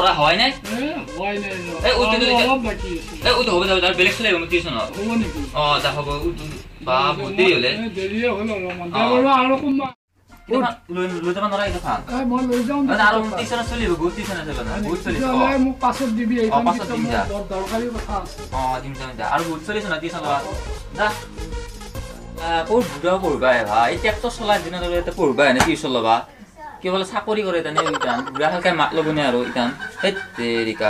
পড়া হয় নাই হয় নাই এই অলপ বাকি আছে এই ওই তো হবে যাবে বেলেগ চলে যাবে টিউশন হ'ব নেকি যা হ'ব বা বুদ্ধি হলে দেৰিয়ে হ'ল অলপমান দেৱৰ আৰু কোনবা লৈ যাব নোৱাৰা এইটো খান মই লৈ যাওঁ আৰু টিউশন চলিব বহুত টিউশন আছে বহুত চলিব মোক পাছত দিবি এইখন পাছত দিম যা দৰকাৰী কথা আছে দিম যা আৰু বহুত চলিছে না টিউশন যা ক'ত বুঢ়াও পঢ়বা ভাই ট্ৰেক্টৰ চলাই দিনত এতিয়া পঢ়বা এনে টিউশন ল'বা কি বোলে চাকৰি কৰে তেনে ইটান বুঢ়া হালকাই মাত ল'ব নে আৰু ইটান এই দেৰিকা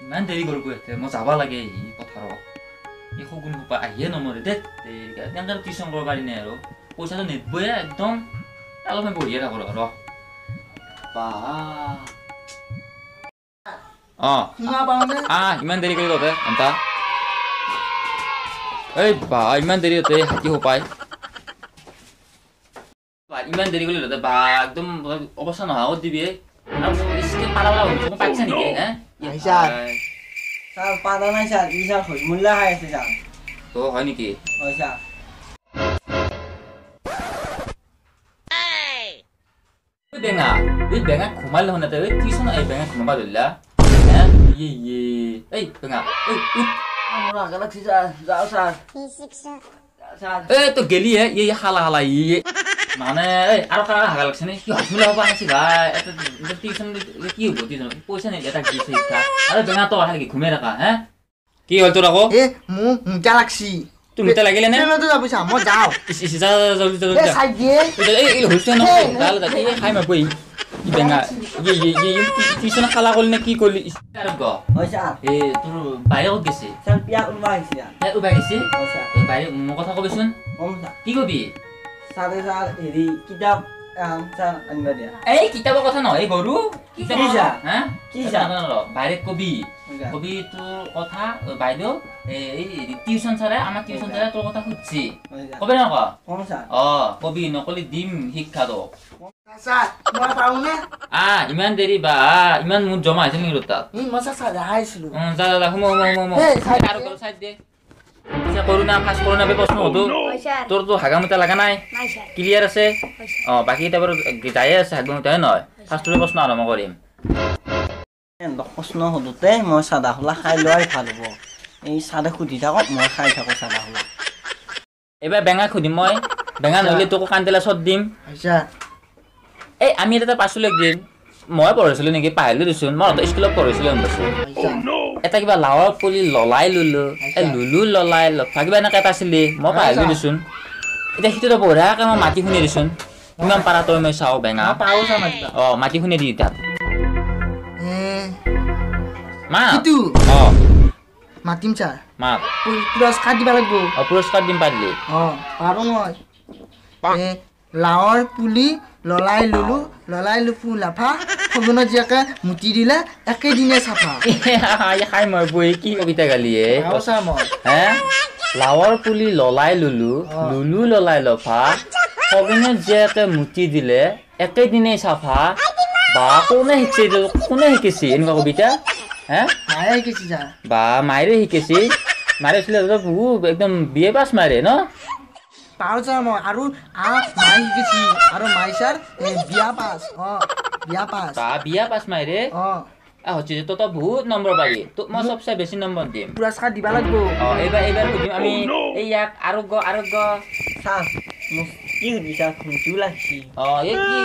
ইমান দেৰি কৰিব ইয়াতে মই যাব লাগে এই পথাৰত এই সগুন সোপা আহিয়ে নমৰে দে দেৰিকা তেনেকৈ টিউশন কৰিব পাৰি নাই আৰু পইচাটো নিদিবই একদম অলপমান বহিয়ে থাকো ৰ ইমান দেৰি কৰি তহঁতে আন্তা এই বা ইমান দেৰি তহঁতে হাতী সোপাই ইমান দেৰি কৰিলে তহঁতে বা একদম অৱস্থা নোহোৱা কৰি দিবি পাইছা নেকি হয় নেকি বেঙা এই বেঙা ঘুমালে শুনে তই টিউশন এই বেঙা ঘুমাবা ধৰিলা এই বেঙা এই তো গেলি হে এই হালা হালা মানে এই আৰু কাৰা হাগা লাগছে নে কি হসপিটাল হ'ব আহিছে ভাই এটা টিউশন কি হ'ব টিউশন পইচা নাই এটা দিছে শিক্ষা আৰু বেঙা তো আহে কি ঘুমাই থাকা হে কি হ'ল তোৰ আকৌ এ মোক মুটা লাগছি তুমি তে লাগিলে নে তো যাব চা মই যাও যা জলদি জলদি এ সাই দিয়ে এই হৈছে ন ডাল দা এই খাই মা বই কি বেঙা টিউশন খালা কৰিল নে কি কৰিলি আৰু গ হইছা এ তোৰ বাইরে কত গেছে সান পিয়া উলবা আইছি উবাই গেছে হইছা বাইরে মোৰ কথা কবিচোন হমছা কি কবি সাদে সাৰ হেৰি কিতাপ সান আনবা দিয়া এই কিতাবৰ কথা নহয় এই গৰু কিতাপ কিছা হা কিছা বাইৰে কবি কবি তোৰ কথা বাইদেউ এই টিউশন ছাৰে আমাৰ টিউশন ছাৰে তোৰ কথা খুঁজছি কবে না ক হমছা কবি নকলি দিম শিক্ষা তো স্যার মই পাউনে ইমান দেৰি বা ইমান মোৰ জমা আছিল নেকি তাত মছা স্যাৰ আইছিলো যা যা হুম আৰু কৰো সাইড দে আচ্ছা কৰোনা ফাৰ্ষ্ট কৰোনা বে প্ৰশ্ন হতো তোৰ তো হাগামুতা লাগা নাই ক্লিয়াৰ আছে বাকি এটা বাৰু যায়ে আছে হাগামুতা নহয় ফাৰ্ষ্টৰে প্ৰশ্ন আৰম্ভ কৰিম প্ৰশ্ন হদুতে মই সাদা হলা খাই লোৱাই ভাল হ'ব এই সাদা খুদি থাকক মই খাই থাকো সাদা হলা এবাৰ বেঙা খুদিম মই বেঙা নহলে তোক কান্দেলা চত দিম আচ্ছা এই আমি এটা পাছলৈ একদিন মই পঢ়িছিলো নেকি পাহৰিলো দেচোন মই স্কুলত পঢ়িছিলো এটা কিবা লাওৰ পুলি ললাই লুলো এই লুলু ললাই লফা কিবা এনেকৈ এটা আছিলি মই পাহৰিলো দেচোন এতিয়া সিটো পঢ়াকে মই মাটি শুনি দেচোন কিমান পাৰা তই মই চাওঁ বেঙা মাটি শুনি দি তাত মা কিটো মাতিম ছাৰ মা পুৰস্কাৰ দিব লাগিব পুৰস্কাৰ দিম পাৰিলি পাৰো মই লাওৰ পুলি ললাই লুলু ললাই লুপু লাফা সগুনৰ জীয়াকে মুটি দিলে একেদিনে চাফা খাই মই বহি কি কবিতা গালি মই হে লাওৰ পুলি ললাই লুলু লুলু ললাই লফা সগুনৰ জীয়াকে মুটি দিলে একেদিনেই চাফা বা কোনে শিকিছে এনেকুৱা কবিতা হে মায়ে শিকিছি যা বা মায়েৰে শিকিছি মাৰে আছিলে একদম বিয়ে পাছ মাৰে ন পাৰো ছাৰ মই আৰু মায়ে শিকিছি আৰু মাই ছাৰ বিয়া পাছ বা বিয়া পাছ মাৰে হচ্ছে তই বহুত নম্বৰ পালি তোক মই চবচে বেছি নম্বৰ দিম পুৰস্কাৰ দিব লাগিব এইবাৰ সুধিম আমি এই ইয়াক আৰু ছাৰ মোক কি সুধিছা খুঁটিও লাগছি এই কি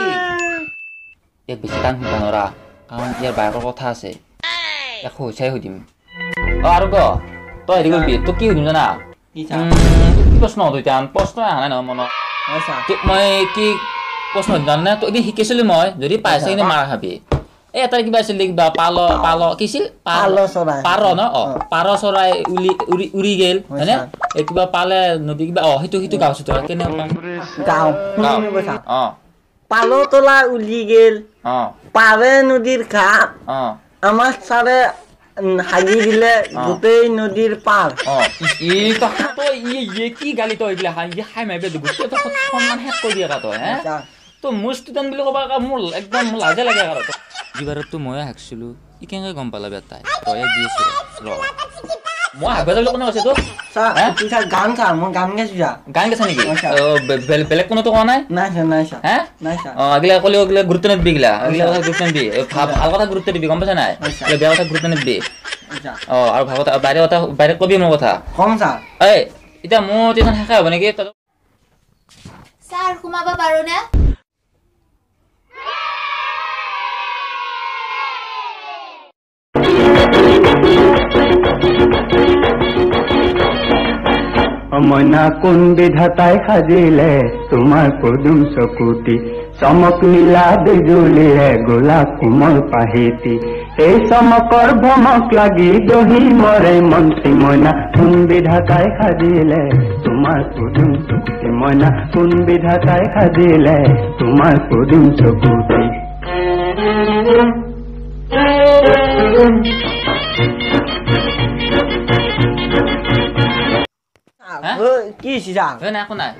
ইয়াক বেছি টান সুধা নৰা কাৰণ ইয়াৰ বায়েকৰ কথা আছে ইয়াক সঁচাই সুধিম আৰু তই হেৰি কৰিবি তোক কি সুধিম জানা কি প্ৰশ্ন সুধো এতিয়া প্ৰশ্ন অহা নাই নহয় মনত তোক মই কি প্ৰশ্ন সুধিম জানানে তোক এদিন শিকিছিলো মই যদি পাইছে কিন্তু মাৰ খাবি এই এটা কিবা আছিল কিবা পাল কি আছিল পাৰ ন পাৰ চৰাই উৰি গেল হয়নে এই কিবা পালে নদী কিবা সেইটো গাঁওছো তই কেনেকুৱা পাল তলা উলি গেল পাৰে নদীৰ ঘাট আমাৰ ছাৰে হাগি দিলে গোটেই নদীৰ পাৰ কি গালি তই এইবিলাক খাই মাৰিবি গোটেই সন্মান শেষ কৰি দিয়া তই হে তো মোৰ ষ্টুডেণ্ট বুলি ক'বা মোৰ একদম লাজে লাগে আৰু যিবাৰতো ময়ে হাঁকিছিলো ই কেনেকৈ গম পালা বেটাই তয়ে দি আছো ৰ মই আগবাজা বুলি কোনে কৈছে তোক ছাৰ হে? কি ছাৰ গান ছাৰ মই গান গাইছোঁ ছাৰ গান গাইছা নেকি হয়, ছাৰ। বেলেগ কোনোতো কোৱা নাই নাই ছাৰ নাই ছাৰ হে নাই ছাৰ আগিলা ক'লে ওগিলা গুৰুত্ব নিদিবি গিলা আগিলা কথা গুৰুত্ব নিদিবি ভাল কথা গুৰুত্ব দিবি গম পাইছা নাই হয়, ছাৰ। বেয়া কথা গুৰুত্ব নিদিবি ছাৰ আৰু ভাল কথা বাইৰে কবি মোৰ কথা কম ছাৰ এই এতিয়া মোৰ টিউচন শেষে হ'ব নেকি ছাৰ সোমাব পাৰোঁনে মইনা কোন বিধাতাই সাজিলে তোমাৰ পদুম চকুতি চমক নীলা বিজুলীৰে গোলাপ কোমল পাহিতি এই চমকৰ ভমক লাগি দহি মৰে মন্ত্ৰী মইনা কোন বিধাতাই সাজিলে তোমাৰ পদুম চকুতি মইনা কোন বিধাতাই সাজিলে তোমাৰ পদুম চকুতি কি হৈছে ছাৰ নাই একো নাই